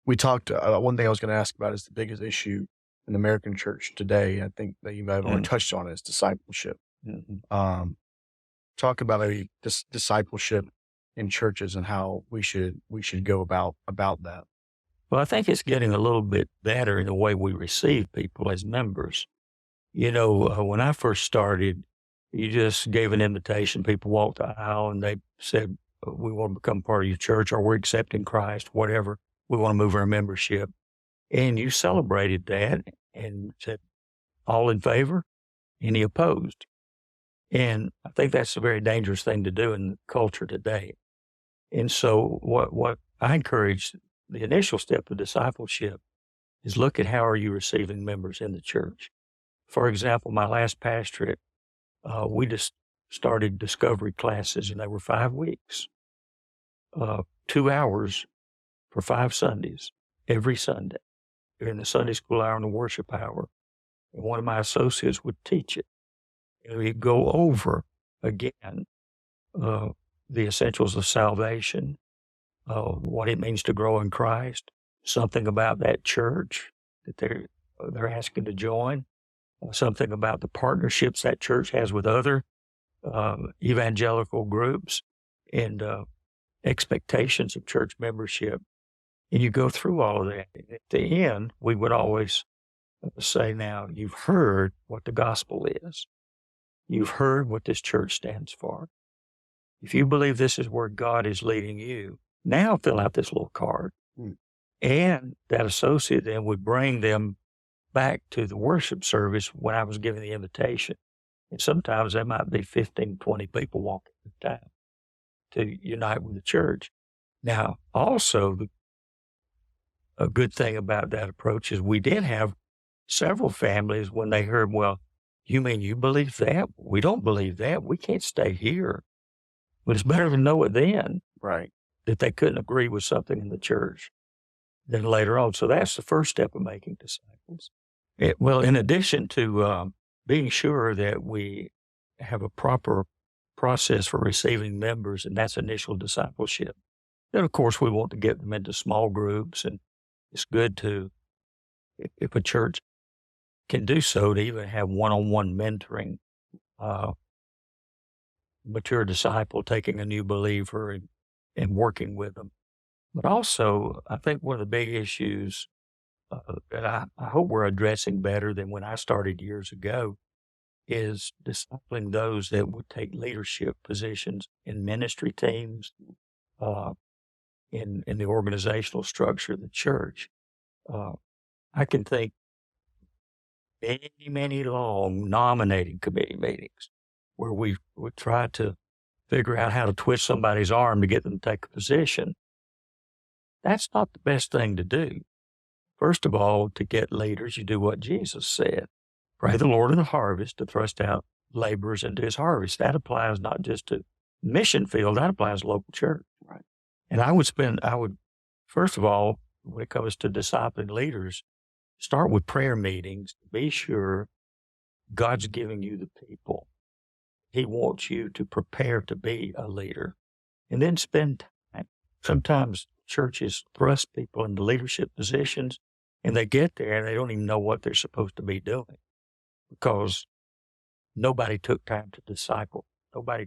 We talked, one thing I was going to ask about is the biggest issue in the American church today. I think that you might have already Mm, touched on it, is discipleship. mhm. Um, Talk about maybe discipleship in churches and how we should go about that. Well, I think it's getting a little bit better in the way we receive people as members. When I first started, you just gave an invitation. People walked the aisle and they said, "We want to become part of your church, or we're accepting Christ, whatever. We want to move our membership." And you celebrated that and said, "All in favor? Any opposed?" And I think that's a very dangerous thing to do in the culture today. And so what I encourage, the initial step of discipleship is look at how are you receiving members in the church. For example, my last pastorate, we just started discovery classes and they were 5 weeks, 2 hours for 5 Sundays, every Sunday during the Sunday school hour and the worship hour. And one of my associates would teach it. And we'd go over again, uh, the essentials of salvation, what it means to grow in Christ, something about that church that they're asking to join, something about the partnerships that church has with other evangelical groups, and expectations of church membership. And you go through all of that. At the end, we would always say, "Now you've heard what the gospel is. You've heard what this church stands for. If you believe this is where God is leading you, now fill out this little card." Mm. And that associate then would bring them back to the worship service when I was giving the invitation. And sometimes there might be 15, 20 people walking at a time to unite with the church. Now, also, a good thing about that approach is we did have several families when they heard, "Well, you mean you believe that? We don't believe that. We can't stay here." But it's better to know it then Right. that they couldn't agree with something in the church than later on. So that's the first step of making disciples. Well, in addition to being sure that we have a proper process for receiving members, and that's initial discipleship, then of course we want to get them into small groups. And it's good to, if a church can do so, to even have one-on-one mentoring, uh, mature disciple taking a new believer and working with them. But also, I think one of the big issues that I hope we're addressing better than when I started years ago is discipling those that would take leadership positions in ministry teams, uh, in the organizational structure of the church. Uh, I can think many, many long nominating committee meetings where we would try to figure out how to twist somebody's arm to get them to take a position. That's not the best thing to do. First of all, to get leaders, you do what Jesus said. Pray the Lord of the harvest to thrust out laborers into his harvest. That applies not just to mission field, that applies to local church. Right. And I would, first of all, when it comes to discipling leaders, start with prayer meetings. Be sure God's giving you the people. He wants you to prepare to be a leader, and then spend time. Sometimes churches thrust people into leadership positions and they get there and they don't even know what they're supposed to be doing because nobody took time to disciple, nobody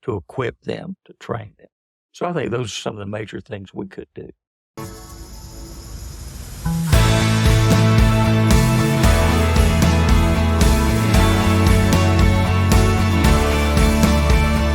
to equip them, to train them. So I think those are some of the major things we could do.